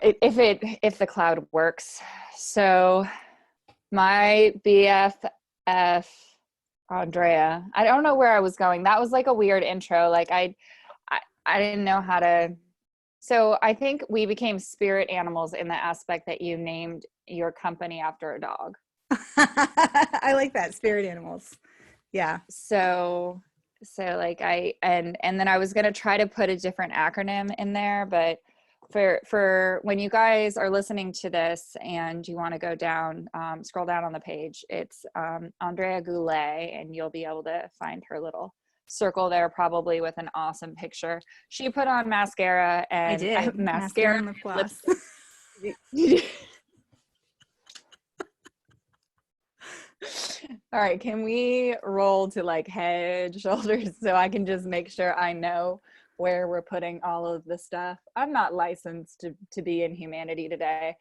if the cloud works. So my BFF Andrea, I don't know where I was going. That was like a weird intro. Like I didn't know how to. So I think we became spirit animals in the aspect that you named your company after a dog. I like that, spirit animals. Yeah. So like and then I was going to try to put a different acronym in there, but for when you guys are listening to this and you want to go down, scroll down on the page, it's Andrea Goulet, and you'll be able to find her little circle there, probably with an awesome picture. She put on mascara I and did. mascara and lip and gloss. lipstick. All right, can we roll to like head, shoulders, so I can just make sure I know where we're putting all of the stuff? I'm not licensed to be in humanity today.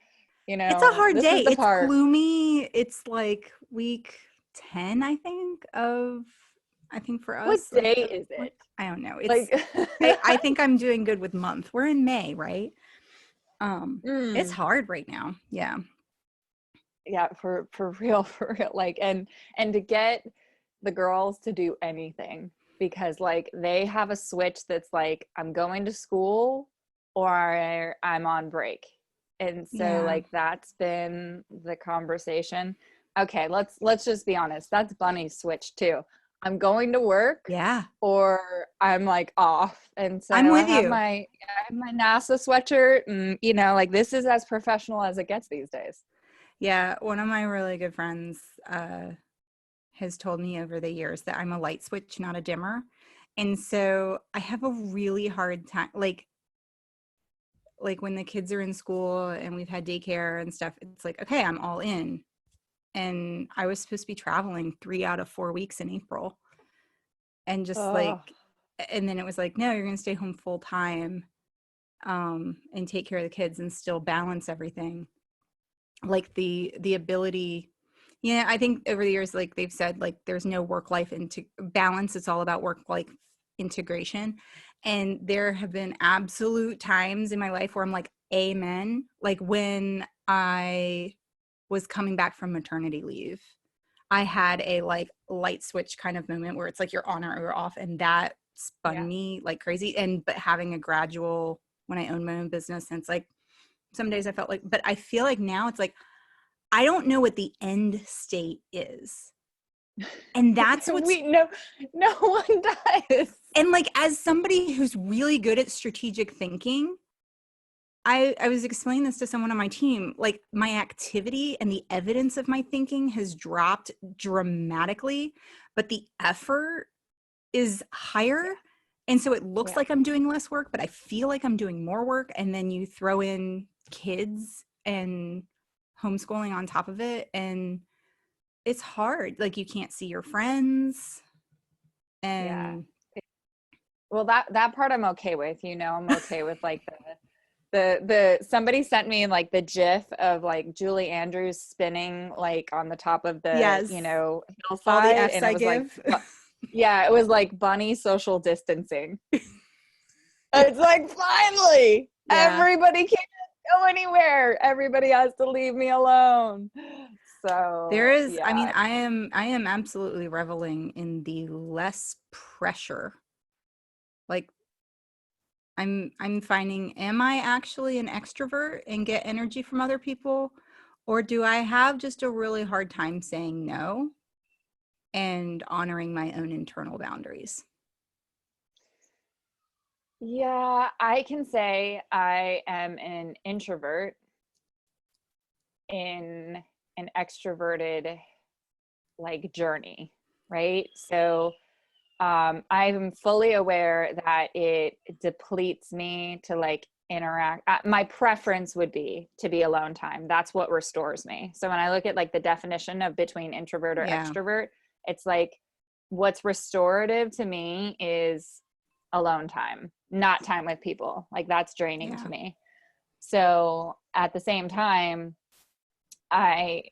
You It's a know, hard this day. is the It's part. gloomy. It's like week 10, I think for What us, day is it? I don't know. Like, I think I'm doing good with month. We're in May, right? It's mm, hard right now. Yeah. yeah, for real, for real. Like, and to get the girls to do anything, because like they have a switch that's like, I'm going to school or I'm on break. And so Yeah. like that's been the conversation. Okay, let's just be honest. That's Bunny's switch too. I'm going to work Yeah. or I'm like off. And so I'm I with have you. my NASA sweatshirt, and you know, like this is as professional as it gets these days. Yeah. One of my really good friends has told me over the years that I'm a light switch, not a dimmer. And so I have a really hard time, like when the kids are in school and we've had daycare and stuff, it's like, okay, I'm all in. And I was supposed to be traveling 3 out of 4 weeks in April. And just Oh, like, and then it was like, no, you're going to stay home full time, and take care of the kids and still balance everything. Like the ability, yeah, I think over the years, like they've said, like there's no work life into balance. It's all about work life integration. And there have been absolute times in my life where I'm like, amen. Like when I was coming back from maternity leave, I had a like light switch kind of moment where it's like you're on or you're off, and that spun yeah. me like crazy. And but having a gradual, when I own my own business, and it's like some days I felt like, but I feel like now it's like I don't know what the end state is. And that's what's, We no one does. and like as somebody who's really good at strategic thinking, I was explaining this to someone on my team, like my activity and the evidence of my thinking has dropped dramatically, but the effort is higher. Yeah. And so it looks Yeah. like I'm doing less work, but I feel like I'm doing more work. And then you throw in kids and homeschooling on top of it. And it's hard. Like you can't see your friends. Yeah. And Well, that part I'm okay with. You know, I'm okay with like the somebody sent me like the gif of like Julie Andrews spinning like on the top of the, yes, you know, all the hillside, F's and it I was like give. yeah, it was like bunny social distancing. It's like finally Yeah. everybody can't go anywhere. Everybody has to leave me alone. There So, is, I mean, yeah. I am absolutely reveling in the less pressure. Like I'm finding, am I actually an extrovert and get energy from other people? Or do I have just a really hard time saying no and honoring my own internal boundaries? Yeah, I can say I am an introvert in an extroverted like journey, right? So I'm fully aware that it depletes me to like interact. My preference would be to be alone time. That's what restores me. So when I look at like the definition of between introvert or Yeah. extrovert, it's like what's restorative to me is alone time, not time with people. Like that's draining Yeah. to me. So at the same time, I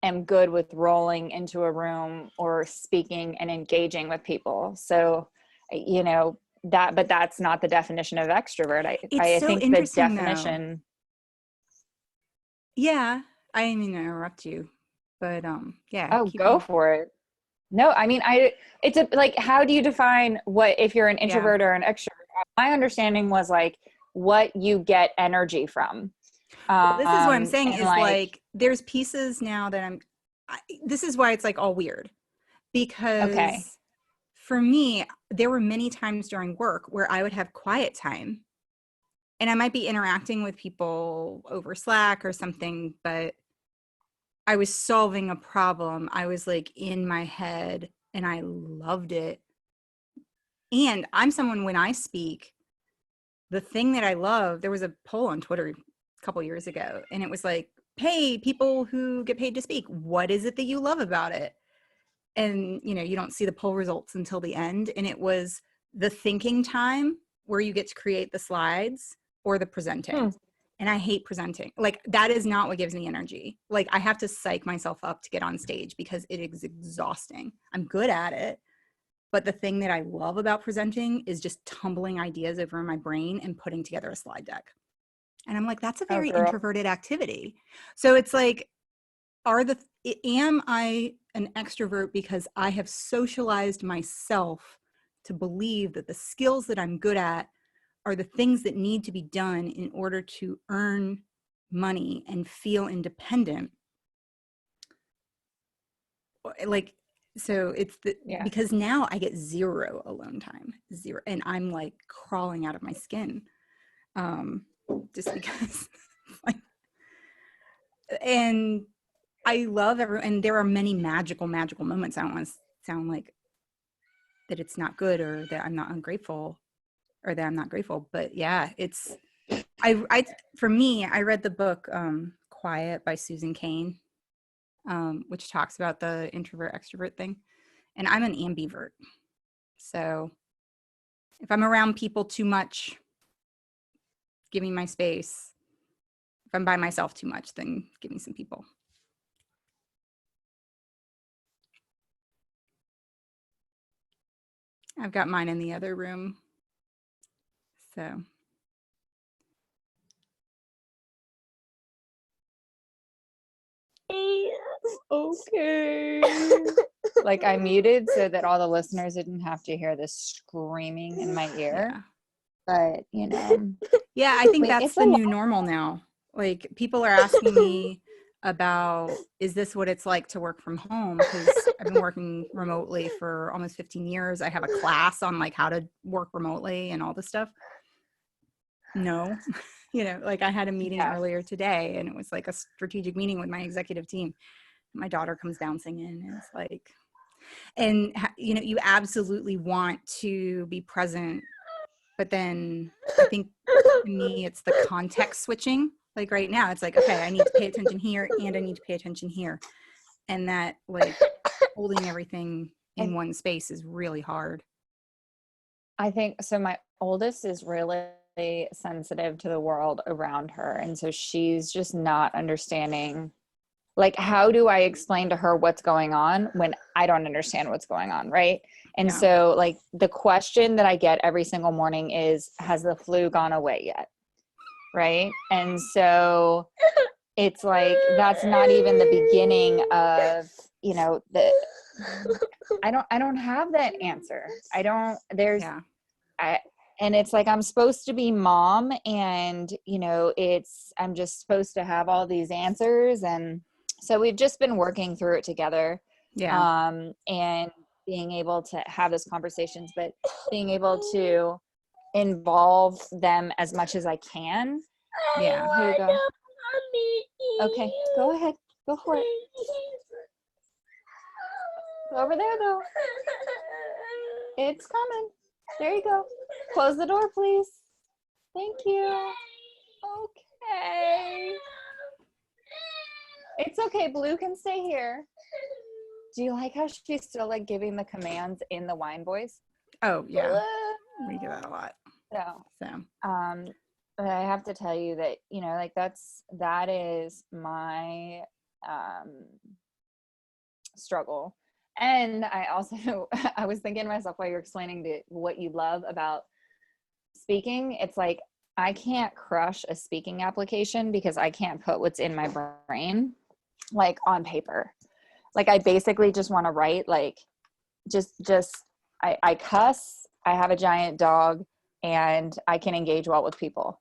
am good with rolling into a room or speaking and engaging with people. So, you know, that, but that's not the definition of extrovert. It's I so think the interesting though. definition. Yeah, I didn't mean to interrupt you, but yeah, Oh, keep go going. for it. No, I mean, it's a, like, how do you define what, if you're an Yeah. introvert or an extrovert? My understanding was like what you get energy from. Well, this is what I'm saying And is like, like there's pieces now that this is why it's like all weird okay, because for me, there were many times during work where I would have quiet time and I might be interacting with people over Slack or something, but I was solving a problem. I was like in my head and I loved it. And I'm someone when I speak, the thing that I love, there was a poll on Twitter a couple years ago, and it was like, hey, people who get paid to speak, what is it that you love about it? And, you know, you don't see the poll results until the end. And it was the thinking time where you get to create the slides or the presenting. hmm, And I hate presenting. Like, that is not what gives me energy. Like, I have to psych myself up to get on stage because it is exhausting. I'm good at it. But the thing that I love about presenting is just tumbling ideas over in my brain and putting together a slide deck. And I'm like, that's a oh very girl, introverted activity. So it's like, am I an extrovert because I have socialized myself to believe that the skills that I'm good at are the things that need to be done in order to earn money and feel independent? Like, so it's yeah. because now I get zero alone time, zero, and I'm like crawling out of my skin, um, just because, like, and I love everyone, and there are many magical, magical moments. I don't want to sound like that it's not good or that I'm not ungrateful or that I'm not grateful, but yeah, it's, for me, I read the book, Quiet by Susan Cain, which talks about the introvert extrovert thing. And I'm an ambivert. So if I'm around people too much, give me my space. If I'm by myself too much, then give me some people. I've got mine in the other room. So Okay. Like, I muted so that all the listeners didn't have to hear this screaming in my ear. yeah. But, you know, Yeah, I think wait, that's it's a the lot. new normal now. Like, people are asking me about, is this what it's like to work from home? Because I've been working remotely for almost 15 years. I have a class on like how to work remotely and all this stuff. No, you know, like I had a meeting Yeah. earlier today and it was like a strategic meeting with my executive team. My daughter comes bouncing in and it's like, and you know, you absolutely want to be present, but then I think to me it's the context switching. Like right now it's like, okay, I need to pay attention here and I need to pay attention here, and that like holding everything in And one space is really hard. I think so. My oldest is really sensitive to the world around her. And so she's just not understanding. Like, how do I explain to her what's going on when I don't understand what's going on? Right. And Yeah. so, like, the question that I get every single morning is, has the flu gone away yet? Right. And so it's like, that's not even the beginning of, you know, I don't have that answer. I don't, there's, Yeah. I, and it's like, I'm supposed to be mom, and, you know, I'm just supposed to have all these answers. And so we've just been working through it together, Yeah. and being able to have those conversations, but being able to involve them as much as I can. Yeah. Here you go. Okay, go ahead. Go for it. Go over there, though. It's coming. There you go. Close the door, please. Thank you. Okay. It's okay. Blue can stay here. Do you like how she's still like giving the commands in the wine voice? Oh yeah. We do that a lot. So, So but I have to tell you that, you know, like that is my struggle. And I also, I was thinking to myself while you're explaining what you love about speaking, it's like, I can't crush a speaking application because I can't put what's in my brain like on paper. Like I basically just want to write like just I cuss, I have a giant dog, and I can engage well with people.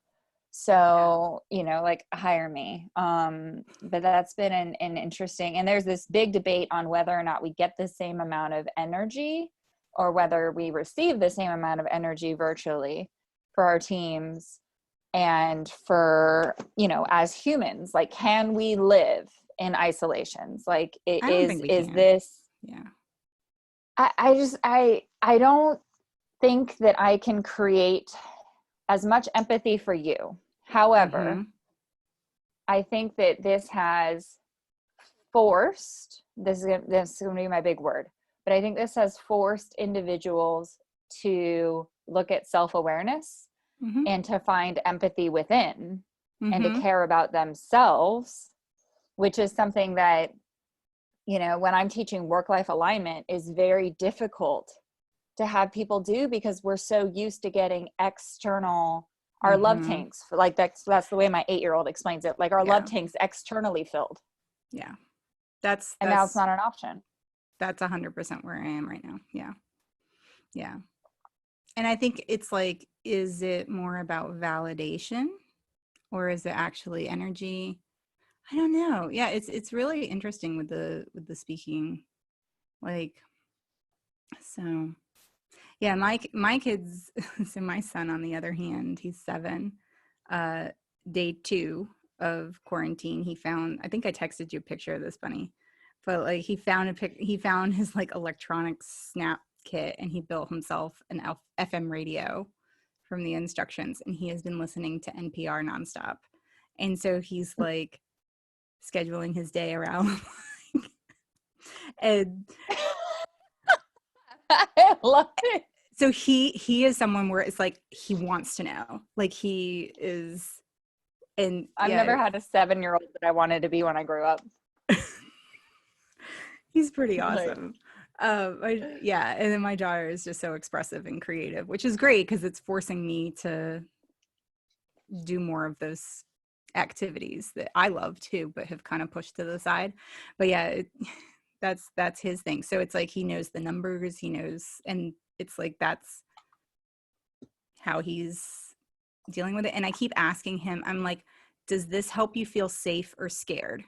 So, you know, like hire me. But that's been an interesting, and there's this big debate on whether or not we get the same amount of energy or whether we receive the same amount of energy virtually for our teams and for, you know, as humans, like, can we live in isolations? Like I don't think we is can. this, Yeah. I don't think that I can create as much empathy for you. However, Mm-hmm. I think that this has forced, this is going to be my big word, but I think this has forced individuals to look at self-awareness Mm-hmm. and to find empathy within and to Mm-hmm. care about themselves, which is something that, you know, when I'm teaching work-life alignment is very difficult to have people do because we're so used to getting external, our love Mm-hmm. tanks, like that's the way my 8-year-old explains it, like our love Yeah. tanks externally filled, Yeah. That's and now it's that's not an option. that's 100% where I am right now. Yeah. Yeah. And I think it's like, is it more about validation or is it actually energy? I don't know. Yeah, it's really interesting with the speaking. Like, so yeah, my kids, so my son on the other hand, he's 7. Uh Day 2 of quarantine, he found, I think I texted you a picture of this bunny, but like he found his like electronics snap kit and he built himself an FM radio from the instructions, and he has been listening to NPR nonstop. And so he's like scheduling his day around and I love it. so he is someone where it's like he wants to know, like he is. And I've yeah, never had a 7-year-old that I wanted to be when I grew up. he's pretty Like, awesome. Yeah, and then my daughter is just so expressive and creative, which is great because it's forcing me to do more of those activities that I love too, but have kind of pushed to the side. But yeah, that's his thing. So it's like he knows the numbers, he knows, and it's like that's how he's dealing with it. And I keep asking him, I'm like, does this help you feel safe or scared?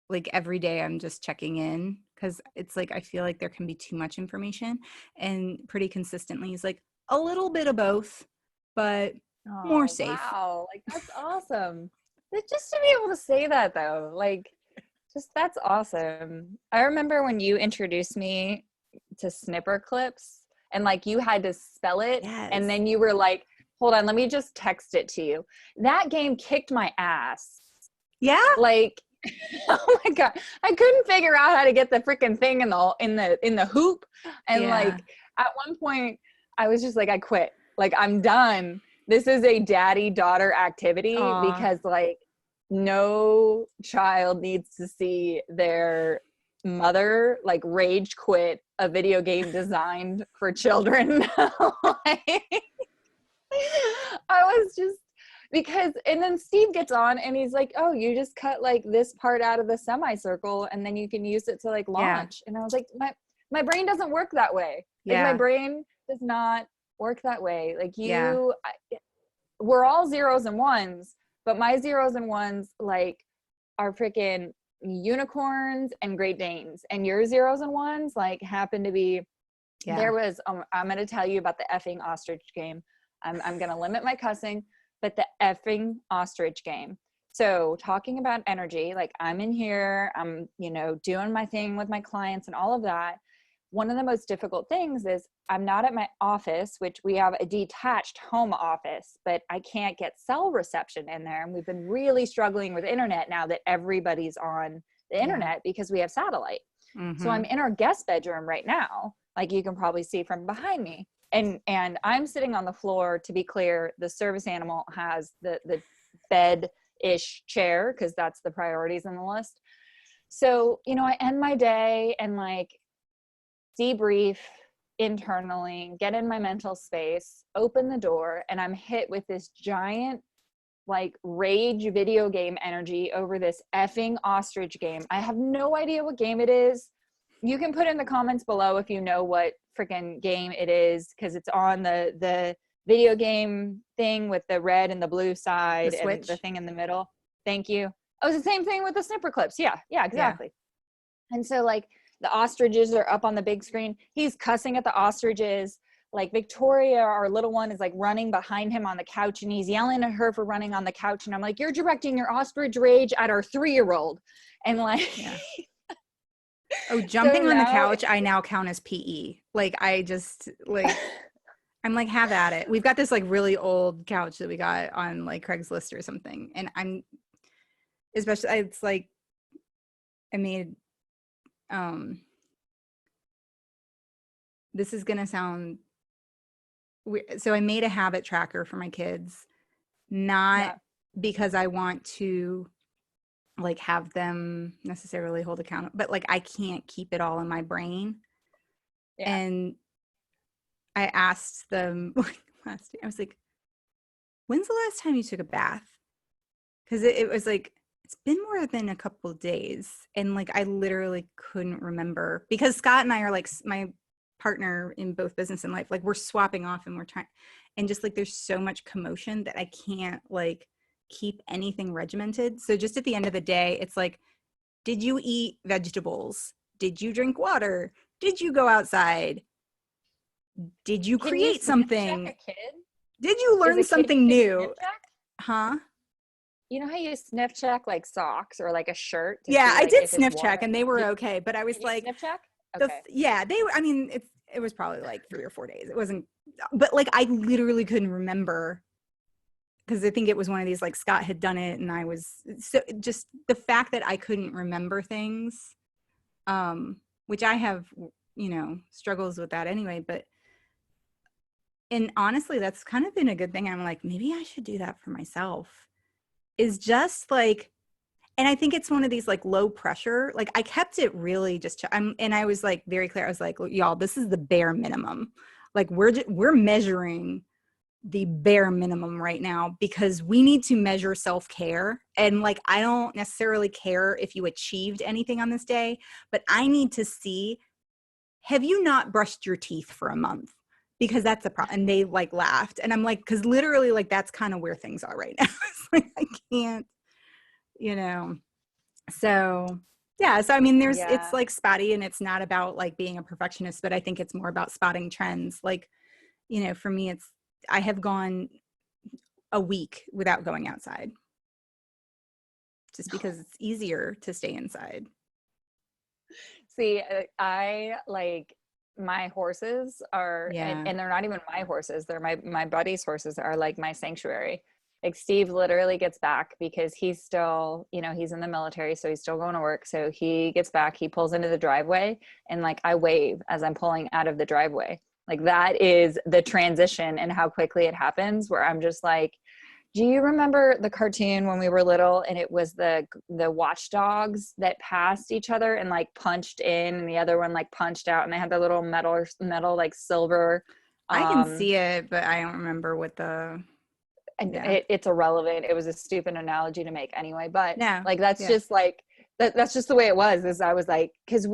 Like every day I'm just checking in because it's like I feel like there can be too much information. And pretty consistently he's like, a little bit of both, but more oh safe. wow, like that's awesome. Just to be able to say that though, like, just that's awesome. I remember when you introduced me to Snipper Clips and like you had to spell it and Yes. then you were like, hold on, let me just text it to you. That game kicked my ass. Yeah. Like, oh my god, I couldn't figure out how to get the freaking thing in the hoop, and Yeah. like at one point I was just like, I quit. Like, I'm done. This is a daddy daughter activity Aw. because like no child needs to see their mother like rage quit a video game designed for children. Like, I was just because, and then Steve gets on and he's like, oh, you just cut like this part out of the semicircle and then you can use it to like Yeah. launch. And I was like, my brain doesn't work that way. Like my Yeah. brain does not work that way. Like Yeah. we're all zeros and ones, but my zeros and ones like are freaking unicorns and Great Danes, and your zeros and ones like happen to be, Yeah. there was I'm going to tell you about the effing ostrich game. I'm going to limit my cussing, but the effing ostrich game. So talking about energy, like I'm in here, I'm, you know, doing my thing with my clients and all of that. One of the most difficult things is I'm not at my office, which we have a detached home office, but I can't get cell reception in there. And we've been really struggling with internet now that everybody's on the Yeah. internet because we have satellite. So Mm-hmm. I'm in our guest bedroom right now, like you can probably see from behind me. And I'm sitting on the floor. To be clear, the service animal has the bed-ish chair because that's the priorities on the list. So, you know, I end my day and like debrief, internally, get in my mental space, open the door, and I'm hit with this giant like rage video game energy over this effing ostrich game. I have no idea what game it is. You can put in the comments below if you know what freaking game it is, because it's on the video game thing with the red and the blue side and the thing in the middle. Thank you. Oh, it's the same thing with the Snipper Clips. Yeah, exactly. Yeah. And so like the ostriches are up on the big screen. He's cussing at the ostriches. Like Victoria, our little one, is like running behind him on the couch, and he's yelling at her for running on the couch. And I'm like, you're directing your ostrich rage at our 3-year-old. And like, yeah. Oh, jumping on the couch, I now count as PE. Like, I just like, I'm like, have at it. We've got this like really old couch that we got on like Craigslist or something. And I'm, especially, it's like, I made, this is going to sound weird. So I made a habit tracker for my kids, not because I want to like have them necessarily hold account, but like I can't keep it all in my brain. Yeah. And I asked them last day, I was like, when's the last time you took a bath? Because it was like, it's been more than a couple of days. And like, I literally couldn't remember, because Scott and I are like my partner in both business and life. Like we're swapping off and we're trying, and just like, there's so much commotion that I can't like keep anything regimented. So just at the end of the day, it's like, did you eat vegetables? Did you drink water? Did you go outside? Did you create something? Did you learn something new? Huh? You know how you sniff check like socks or like a shirt? Yeah, I did sniff check and they were okay, but I was like, sniff check? Okay. They were, I mean, it was probably like 3 or 4 days. It wasn't, but like I literally couldn't remember, because I think it was one of these, like Scott had done it and I was, so just the fact that I couldn't remember things, which I have, you know, struggles with that anyway, but, and honestly, that's kind of been a good thing. I'm like, maybe I should do that for myself, is just like, and I think it's one of these like low pressure, like I kept it really just, and I was like very clear. I was like, y'all, this is the bare minimum. Like we're measuring the bare minimum right now, because we need to measure self-care. And like, I don't necessarily care if you achieved anything on this day, but I need to see, have you not brushed your teeth for a month? Because that's a problem. And they like laughed. And I'm like, because literally like, that's kind of where things are right now. It's like, I can't, you know, so yeah. So, I mean, it's like spotty, and it's not about like being a perfectionist, but I think it's more about spotting trends. Like, you know, for me, I have gone a week without going outside just because it's easier to stay inside. See, I like, my horses are, and they're not even my horses. They're my buddy's horses are like my sanctuary. Like Steve literally gets back because he's still, you know, he's in the military, so he's still going to work. So he gets back, he pulls into the driveway, and like I wave as I'm pulling out of the driveway. Like that is the transition and how quickly it happens, where I'm just like, do you remember the cartoon when we were little and it was the watchdogs that passed each other and like punched in, and the other one like punched out, and they had the little metal like silver. I can see it, but I don't remember what it's irrelevant. It was a stupid analogy to make anyway, but like, that's just like, that's just the way it was, is I was like, cause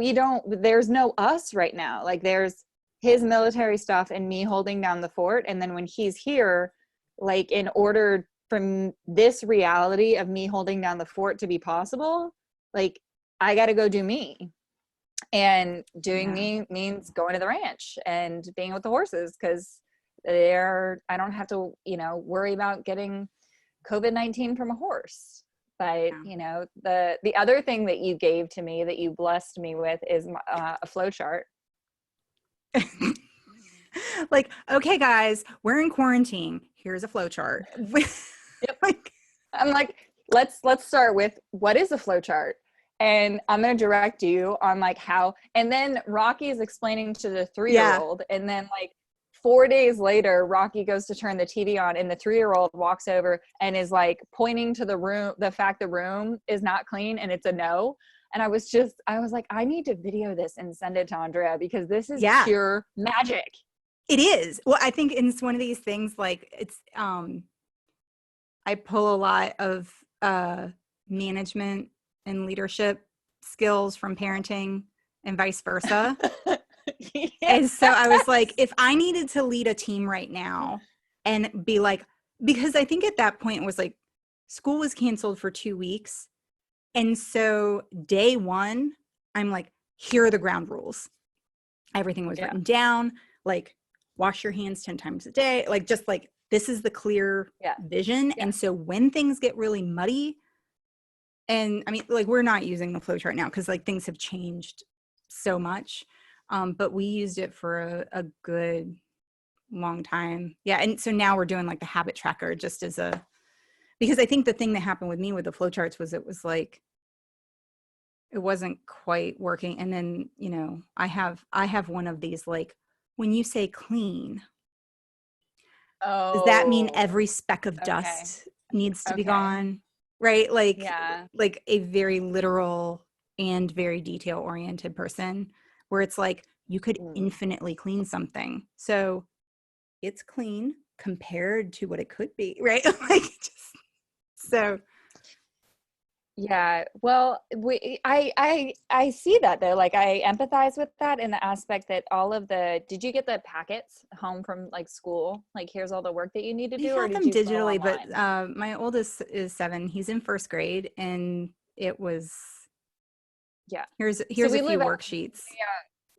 there's no us right now. Like there's his military stuff and me holding down the fort. And then when he's here, like in order from this reality of me holding down the fort to be possible, like I got to go do me, and doing me means going to the ranch and being with the horses. Cause I don't have to, you know, worry about getting COVID-19 from a horse. But you know, the other thing that you gave to me, that you blessed me with, is a flow chart. Like, okay guys, we're in quarantine, here's a flow chart. Yep. Like, I'm like, let's start with, what is a flow chart? And I'm going to direct you on like how, and then Rocky is explaining to the 3-year-old, and then like 4 days later, Rocky goes to turn the TV on, and the 3-year-old walks over and is like pointing to the room, the fact the room is not clean and it's a no. And I was like, I need to video this and send it to Andrea because this is pure magic. It is. Well, I think it's one of these things, like, it's I pull a lot of management and leadership skills from parenting and vice versa. Yes. And so I was like, if I needed to lead a team right now and be like, because I think at that point it was like school was canceled for 2 weeks. And so day one, I'm like, here are the ground rules. Everything was written down, like wash your hands 10 times a day. Like, just like, this is the clear vision. And so when things get really muddy, and I mean, like, we're not using the flowchart now because like things have changed so much. But we used it for a good long time. Yeah. And so now we're doing like the habit tracker just as because I think the thing that happened with me with the flowcharts was it was like, it wasn't quite working. And then, you know, I have one of these, like, when you say clean, does that mean every speck of dust needs to be gone? Right? Like, like a very literal and very detail oriented person, where it's like, you could infinitely clean something. So it's clean compared to what it could be, right? Like, just, so. Yeah, well, I see that though. Like, I empathize with that in the aspect that did you get the packets home from like school? Like, here's all the work that you need to do, or did you digitally? But my oldest is 7. He's in 1st grade, and it was here's a few worksheets.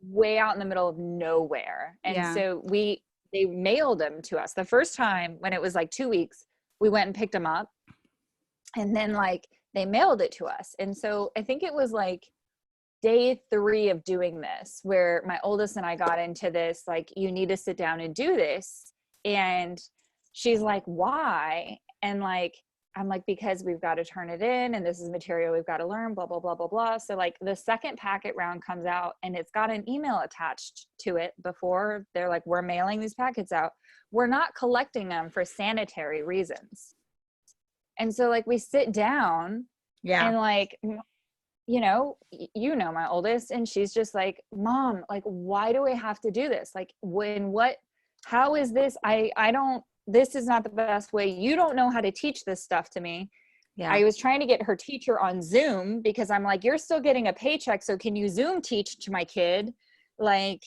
Way out in the middle of nowhere, and so they mailed them to us. The first time when it was like 2 weeks, we went and picked them up, and then like they mailed it to us. And so I think it was like day 3 of doing this where my oldest and I got into this, like, you need to sit down and do this. And she's like, why? And like, I'm like, because we've got to turn it in, and this is material we've got to learn, blah, blah, blah, blah, blah. So like the second packet round comes out, and it's got an email attached to it before they're like, we're mailing these packets out. We're not collecting them for sanitary reasons. And so like we sit down and like, you know my oldest, and she's just like, Mom, like, why do we have to do this? Like, how is this? I don't, this is not the best way. You don't know how to teach this stuff to me. I was trying to get her teacher on Zoom because I'm like, you're still getting a paycheck, so can you Zoom teach to my kid? Like,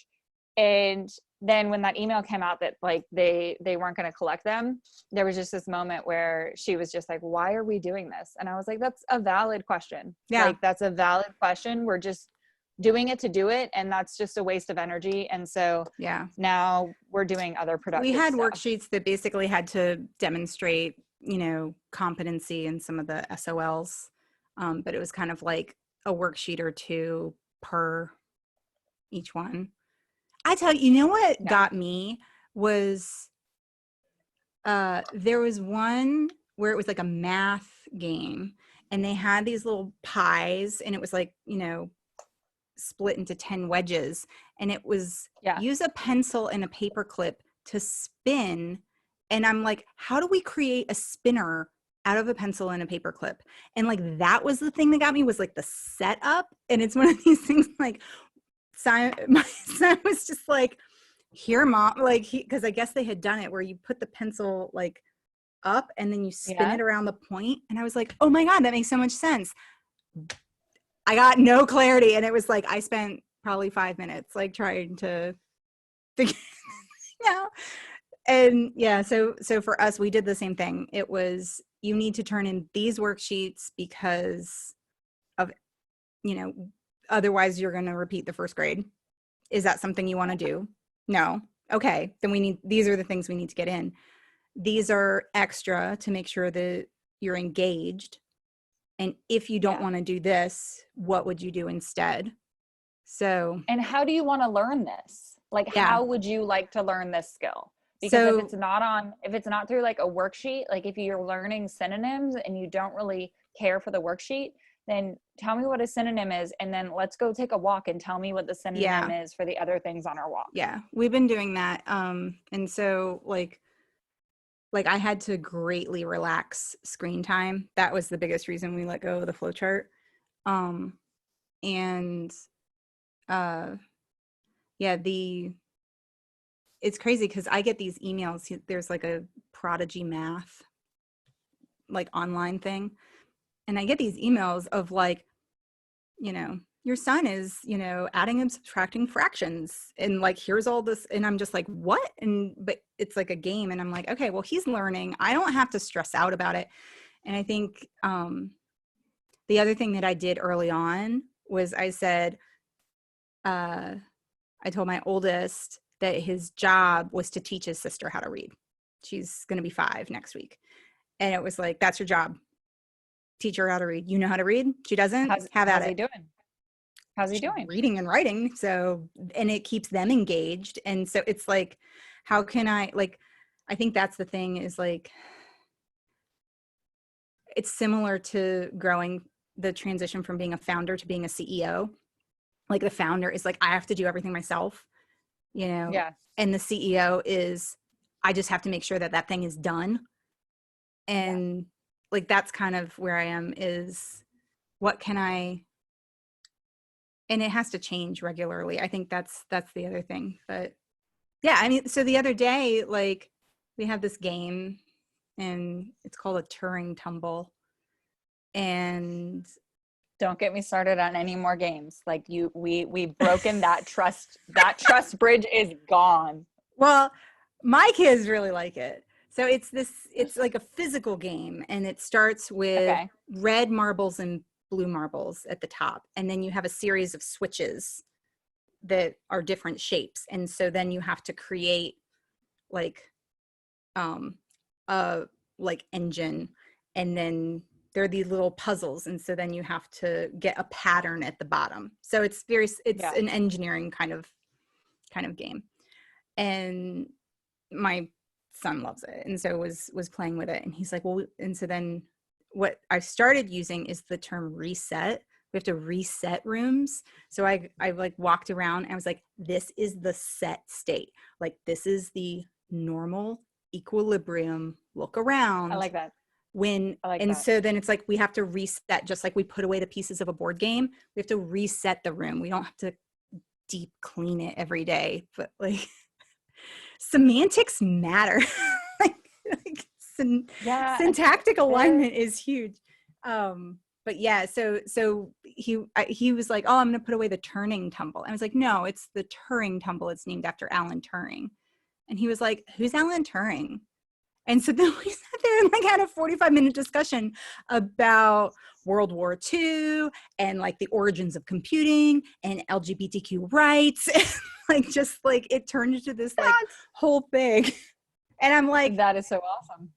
and then when that email came out that like they weren't going to collect them, there was just this moment where she was just like, why are we doing this? And I was like, that's a valid question. Like, that's a valid question. We're just doing it to do it, and that's just a waste of energy. And so now we're doing other productive We had stuff. worksheets that basically had to demonstrate, you know, competency in some of the SOLs, but it was kind of like a worksheet or 2 per each one. I tell you, you know what got me was there was one where it was like a math game, and they had these little pies, and it was like, you know, split into 10 wedges, and it was use a pencil and a paper clip to spin. And I'm like, how do we create a spinner out of a pencil and a paper clip? And like, that was the thing that got me, was like the setup. And it's one of these things like, my son was just like, here, Mom, like, because I guess they had done it where you put the pencil like up and then you spin it around the point. And I was like, oh my God, that makes so much sense. I got no clarity. And it was like, I spent probably 5 minutes like trying to figure it out. And so for us, we did the same thing. It was, you need to turn in these worksheets because of, you know, otherwise you're going to repeat the 1st grade. Is that something you want to do? No. Okay. Then these are the things we need to get in. These are extra to make sure that you're engaged. And if you don't want to do this, what would you do instead? So. And how do you want to learn this? Like, how would you like to learn this skill? Because if it's not through like a worksheet, like if you're learning synonyms and you don't really care for the worksheet, then tell me what a synonym is, and then let's go take a walk and tell me what the synonym is for the other things on our walk. Yeah, we've been doing that. And so like I had to greatly relax screen time. That was the biggest reason we let go of the flowchart. And yeah, it's crazy because I get these emails. There's like a Prodigy Math like online thing, and I get these emails of like, your son is, adding and subtracting fractions, and like, here's all this, and I'm just like, what? But it's like a game, and I'm like, okay, well, he's learning. I don't have to stress out about it. And I think the other thing that I did early on was I said, I told my oldest that his job was to teach his sister how to read. She's going to be 5 next week. And it was like, that's your job. Teach her how to read. You know how to read? She doesn't? Have at it. How's he doing? How's he She's doing? reading and writing. So, and it keeps them engaged. And so it's like, how can I, like, I think that's the thing is like, it's similar to growing the transition from being a founder to being a CEO. Like the founder is like, I have to do everything myself, Yeah. and the CEO is, I just have to make sure that that thing is done. And like, that's kind of where I am, is what can I, and it has to change regularly. I think that's the other thing. But yeah, I mean, so the other day, like, we have this game and it's called a Turing tumble. And Don't get me started on any more games. Like we've broken that trust. That trust bridge is gone. well, my kids really like it. So it's like a physical game, and it starts with Okay. red marbles and blue marbles at the top. And then you have a series of switches that are different shapes. And so then you have to create like a like engine, and then there are these little puzzles, and so then you have to get a pattern at the bottom. So it's an engineering kind of game. And my son loves it, and so was playing with it, and he's like, well, and so then what I started using is the term reset. We have to reset rooms. So I like walked around and I was like, this is the set state. Like, this is the normal equilibrium. Look around. I like that. So then it's like, we have to reset, just like we put away the pieces of a board game. We have to reset the room. We don't have to deep clean it every day, but like semantics matter. Syntactic alignment is huge. But yeah, so he was like, oh, I'm going to put away the Turing tumble. I was like, no, it's the Turing tumble. It's named after Alan Turing. And he was like, who's Alan Turing? And so then we sat there and like had a 45-minute discussion about World War II and like the origins of computing and LGBTQ rights. Like, just like, it turned into this like whole thing. And I'm like, that is so awesome.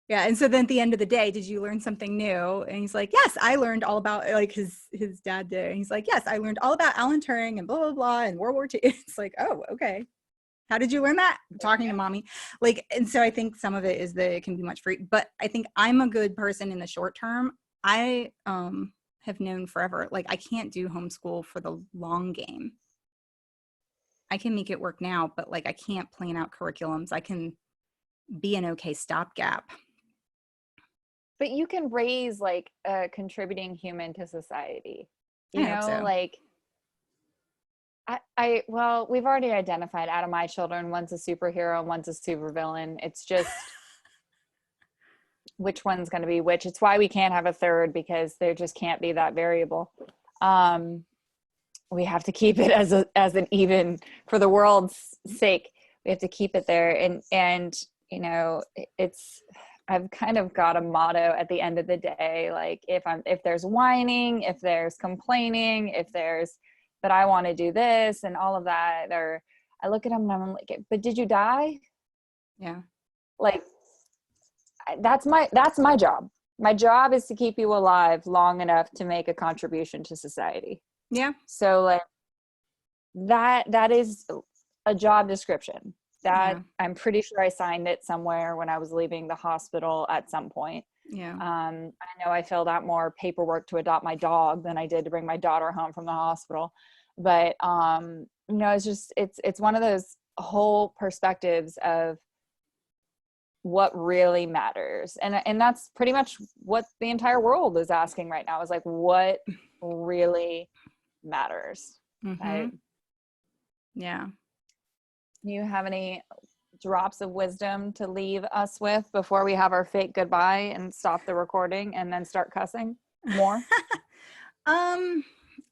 Yeah. And so then at the end of the day, did you learn something new? And he's like, yes, I learned all about, like, his dad did. And he's like, yes, I learned all about Alan Turing and blah, blah, blah, and World War II. It's like, oh, okay. How did you learn that? Talking to mommy. Like, and so I think some of it is that it can be much free, but I think I'm a good person in the short term. I have known forever, like, I can't do homeschool for the long game. I can make it work now, but like, I can't plan out curriculums. I can be an okay stopgap. But you can raise like a contributing human to society. You know, so. like well, we've already identified out of my children, one's a superhero and one's a supervillain. It's just which one's going to be which. It's why we can't have a third, because there just can't be that variable. We have to keep it as an even, for the world's sake. We have to keep it there. And you know, I've kind of got a motto at the end of the day. Like, if there's whining, if there's complaining, if there's that I want to do this and all of that, or I look at them and I'm like, but did you die? Yeah. Like, that's my job. My job is to keep you alive long enough to make a contribution to society. Yeah. So like that is a job description that I'm pretty sure I signed it somewhere when I was leaving the hospital at some point. Yeah. I know I filled out more paperwork to adopt my dog than I did to bring my daughter home from the hospital. But, you know, it's one of those whole perspectives of what really matters. And that's pretty much what the entire world is asking right now, is like, what really matters. Mm-hmm. Right? Yeah. You have any drops of wisdom to leave us with before we have our fake goodbye and stop the recording and then start cussing more? I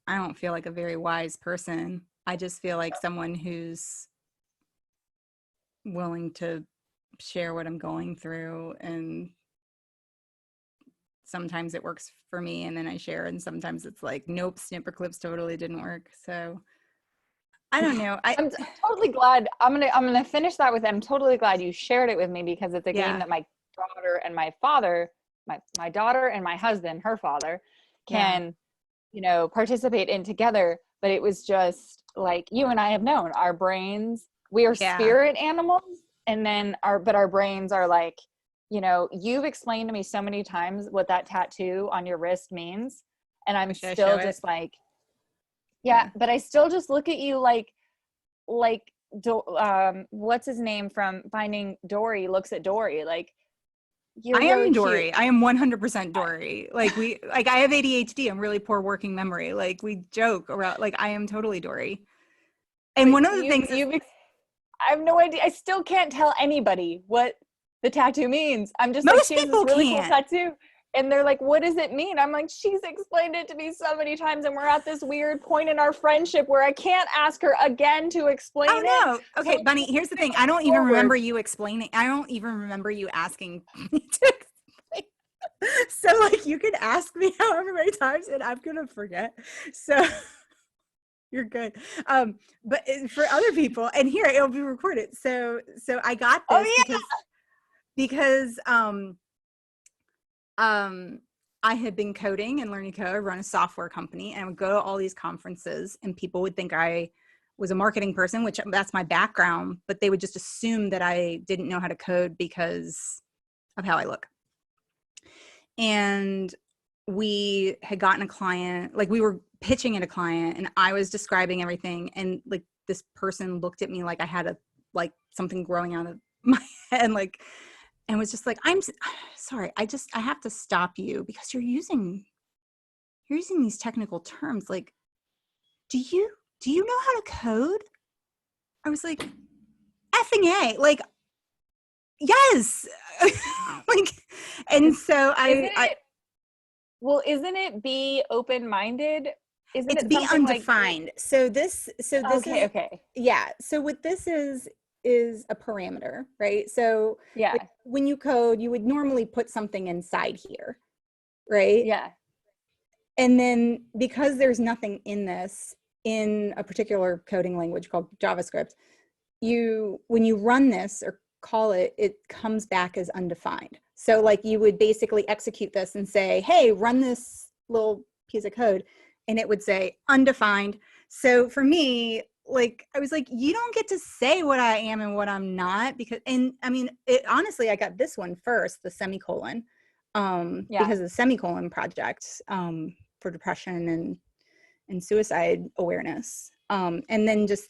don't feel like a very wise person. I just feel like someone who's willing to share what I'm going through, and sometimes it works for me and then I share, and sometimes it's like, nope, Snipper Clips totally didn't work. So I don't know. I'm totally glad. I'm gonna finish that with, I'm totally glad you shared it with me, because it's a game that my daughter and my father, my daughter and my husband, her father, can participate in together. But it was just like, you and I have known our brains, we are spirit animals, and then our brains are like, you've explained to me so many times what that tattoo on your wrist means, and I'm still just like, but I still just look at you like what's his name from Finding Dory looks at Dory, like, you're really am Dory. cute. I am 100% Dory. Like I have ADHD. I'm really poor working memory. Like we joke around, like I am totally Dory. And one of the things I have no idea. I still can't tell anybody what the tattoo means. I'm just like, she has this really cool tattoo. And they're like, what does it mean? I'm like, she's explained it to me so many times, and we're at this weird point in our friendship where I can't ask her again to explain it. Oh, no. Okay, Bunny, here's the thing. I don't even remember you explaining. I don't even remember you asking me to explain. So, like, you can ask me however many times, and I'm going to forget. So, you're good. But for other people, and here, it'll be recorded. So I got this because I had been coding and learning code. I run a software company, and I would go to all these conferences, and people would think I was a marketing person, which that's my background, but they would just assume that I didn't know how to code because of how I look. And we had gotten a client, like we were pitching at a client, and I was describing everything, and like this person looked at me like I had something growing out of my head, like, and was just like, I'm sorry, I have to stop you because you're using these technical terms. Like, do you know how to code? I was like, effing A, like, yes. Like, and so isn't it be open-minded? It's be undefined. Like, so this okay. Yeah. So what this is a parameter, right? So like, when you code, you would normally put something inside here, right? Yeah. And then because there's nothing in this, in a particular coding language called JavaScript, when you run this or call it, it comes back as undefined. So like you would basically execute this and say, hey, run this little piece of code, and it would say undefined. So for me, like, I was like, you don't get to say what I am and what I'm not, because, and I mean, honestly, I got this one first, the semicolon, because of the semicolon project, for depression and suicide awareness. And then just,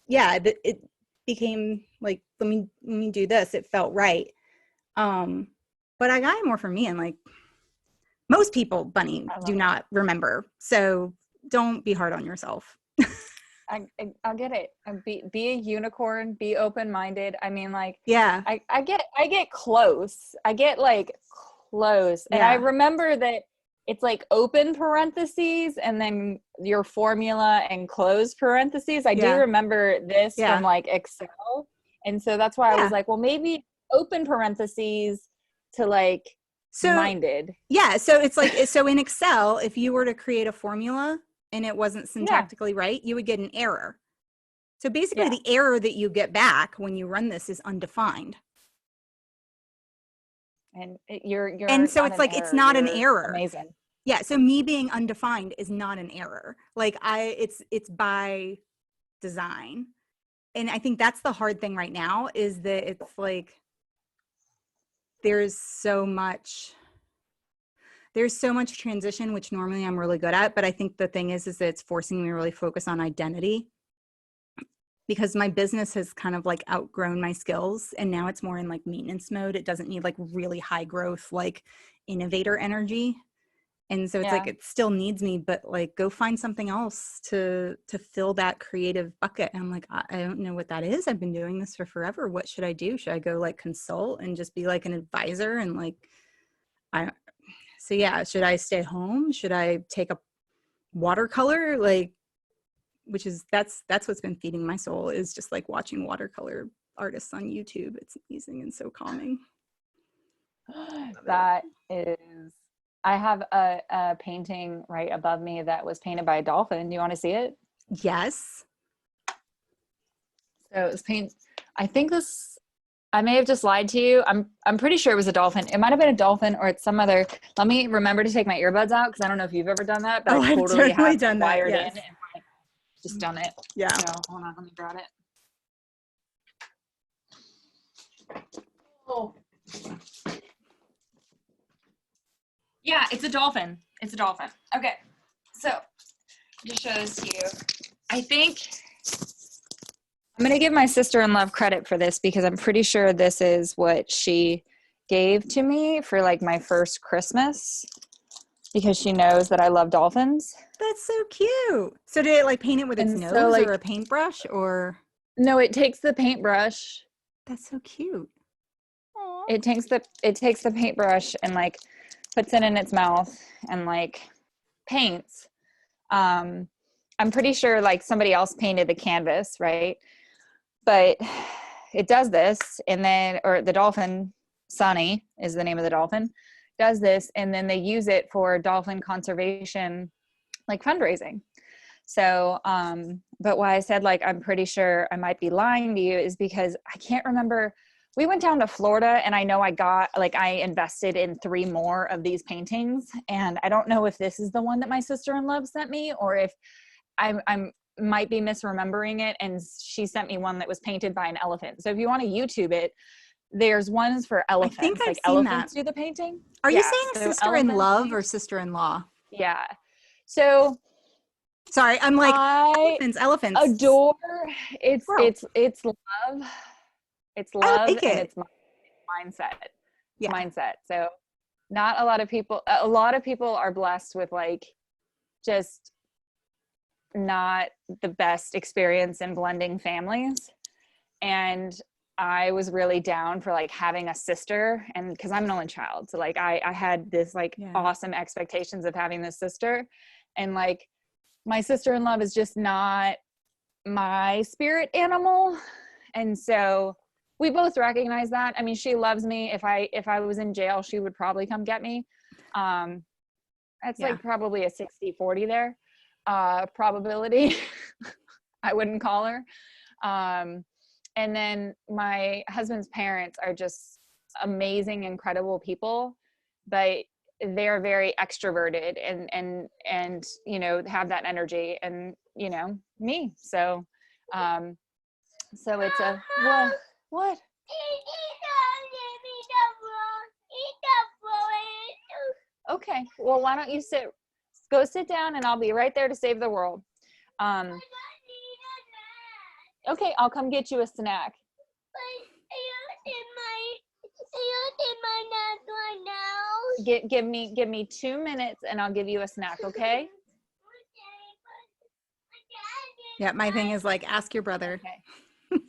it became like, let me do this. It felt right. But I got it more for me, and like most people, Bunny, do not remember. So don't be hard on yourself. I'll get it. Be a unicorn, be open-minded. I mean, like, I get close. I get like close. And I remember that it's like open parentheses and then your formula and close parentheses. I do remember this from like Excel. And so that's why I was like, well, maybe open parentheses to like minded. Yeah. So it's like, so in Excel, if you were to create a formula and it wasn't syntactically right, you would get an error. So basically the error that you get back when you run this is undefined. And and so it's like, it's not an error. Amazing. Yeah. So me being undefined is not an error. Like it's by design. And I think that's the hard thing right now, is that it's like, there's so much transition, which normally I'm really good at. But I think the thing is that it's forcing me to really focus on identity, because my business has kind of like outgrown my skills, and now it's more in like maintenance mode. It doesn't need like really high growth, like innovator energy. And so it's Yeah. like, it still needs me, but like, go find something else to fill that creative bucket. And I'm like, I don't know what that is. I've been doing this for forever. What should I do? Should I go like consult and just be like an advisor? And like, so yeah, should I stay home? Should I take up watercolor? Like, that's what's been feeding my soul, is just like watching watercolor artists on YouTube. It's amazing and so calming. That is, I have a painting right above me that was painted by a dolphin. Do you want to see it? Yes. So it was I think I may have just lied to you. I'm pretty sure it was a dolphin. It might have been a dolphin or it's some other. Let me remember to take my earbuds out because I don't know if you've ever done that, but I I've totally totally have done that. wired Yes. in and just done it. Yeah. So hold on, let me grab it. Oh. Yeah, it's a dolphin. It's a dolphin. Okay, so just show this to you. I think I'm going to give my sister-in-law credit for this because I'm pretty sure this is what she gave to me for like my first Christmas because she knows that I love dolphins. That's so cute. So did it like paint it with its nose like, or a paintbrush or? No, it takes the paintbrush. That's so cute. Aww. It takes the paintbrush and like puts it in its mouth and like paints. I'm pretty sure like somebody else painted the canvas, right? But it does this and then, or the dolphin, Sunny is the name of the dolphin, does this and then they use it for dolphin conservation, like fundraising. So, but why I said like, I'm pretty sure I might be lying to you is because I can't remember. We went down to Florida and I know I invested in 3 more of these paintings. And I don't know if this is the one that my sister-in-law sent me or if I'm might be misremembering it. And she sent me one that was painted by an elephant. So if you want to YouTube it, there's ones for elephants. I think I've like seen elephants that. do the painting. Are you saying sister-in-love or sister-in-law? Yeah. So sorry, I'm like elephants. Adore. It's love. It's love like and it's mindset. Yeah. Mindset. So not a lot of people are blessed with like just not the best experience in blending families. And I was really down for like having a sister and because I'm an only child. So like I had this like awesome expectations of having this sister and like my sister-in-law is just not my spirit animal. And so we both recognize that. I mean, she loves me. If I was in jail, she would probably come get me. That's like probably a 60-40 there, probability. I wouldn't call her. And then my husband's parents are just amazing, incredible people, but they're very extroverted and you know, have that energy and, you know, me. So, so it's a, what? Okay. Well, why don't you go sit down and I'll be right there to save the world. Okay. I'll come get you a snack. Give me 2 minutes and I'll give you a snack. Okay. Yeah. My thing is like, ask your brother. Okay.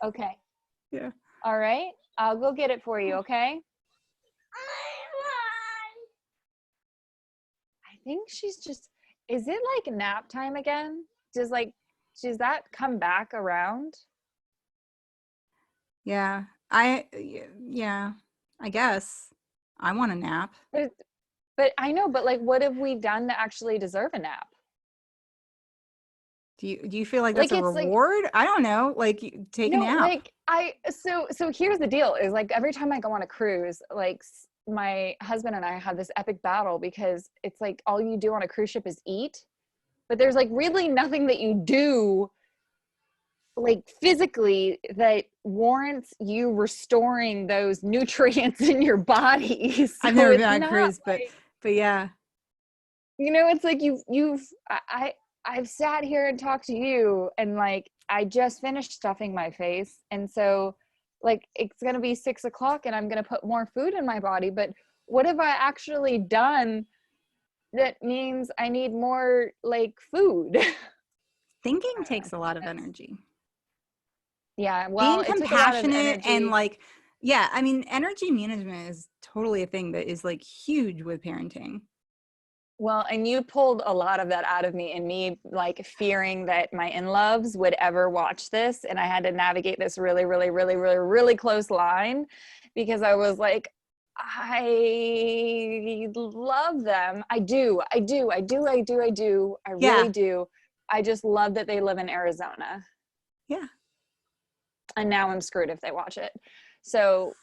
Okay. Yeah. All right. I'll go get it for you. Okay. I think she's just, is it like nap time again? Does that come back around? Yeah. I guess I want a nap. But I know, but like, what have we done to actually deserve a nap? Do you feel like that's a reward? Like, I don't know. Like take a nap. Like so here's the deal is like every time I go on a cruise, like my husband and I have this epic battle because it's like all you do on a cruise ship is eat, but there's like really nothing that you do like physically that warrants you restoring those nutrients in your body. So I've never been on a cruise, but yeah. You know, it's like I've sat here and talked to you and like I just finished stuffing my face and so like it's gonna be 6:00 and I'm gonna put more food in my body, but what have I actually done that means I need more like food. Thinking takes a lot of energy. Yeah, well, Being it took a lot of compassionate and energy. like, yeah, I mean, energy management is totally a thing that is like huge with parenting. Well, and you pulled a lot of that out of me, and me like fearing that my in-laws would ever watch this, and I had to navigate this really, really, really, really, really close line, because I was like, I love them. I do. I do. I do. I do. I do. I really Yeah. do. I just love that they live in Arizona. Yeah. And now I'm screwed if they watch it. So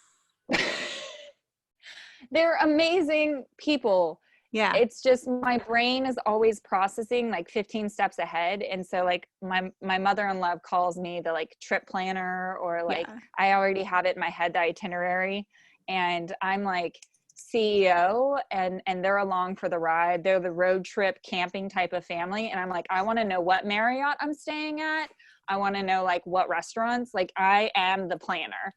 they're amazing people. Yeah. It's just my brain is always processing like 15 steps ahead, and so like my mother-in-law calls me the like trip planner, or like Yeah. I already have it in my head, the itinerary, and I'm like CEO, and they're along for the ride. They're the road trip camping type of family, and I'm like, I want to know what Marriott I'm staying at. I want to know like what restaurants. Like, I am the planner.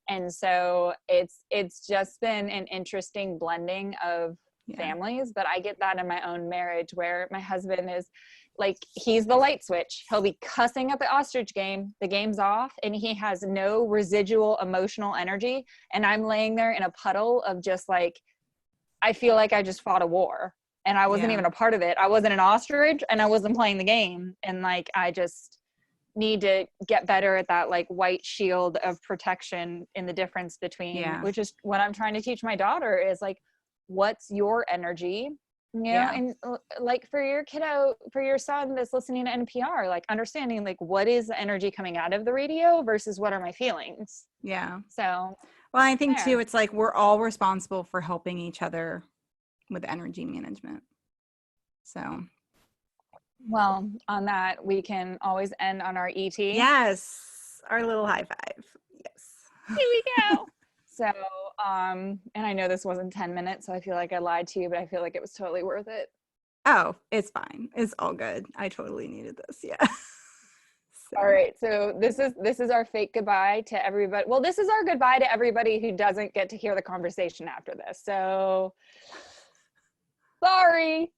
And so it's just been an interesting blending of Yeah. families, but I get that in my own marriage, where my husband is like, he's the light switch. He'll be cussing at the Ostrich game, the game's off, and he has no residual emotional energy, and I'm laying there in a puddle of just like, I feel like I just fought a war, and I wasn't Yeah. even a part of it. I wasn't an ostrich, and I wasn't playing the game, and like, I just need to get better at that like white shield of protection in the difference between, Yeah. which is what I'm trying to teach my daughter, is like, what's your energy, you know? Yeah. And like for your kiddo, for your son that's listening to NPR, like understanding like what is the energy coming out of the radio versus what are my feelings. Yeah. So Well, I think too, there. it's like we're all responsible for helping each other with energy management. So, Well, on that, we can always end on our ET. yes, our little high five. Yes. Here we go. So, and I know this wasn't 10 minutes, so I feel like I lied to you, but I feel like it was totally worth it. Oh, it's fine. It's all good. I totally needed this. Yeah. All So, right. So this is our fake goodbye to everybody. Well, this is our goodbye to everybody who doesn't get to hear the conversation after this. So sorry.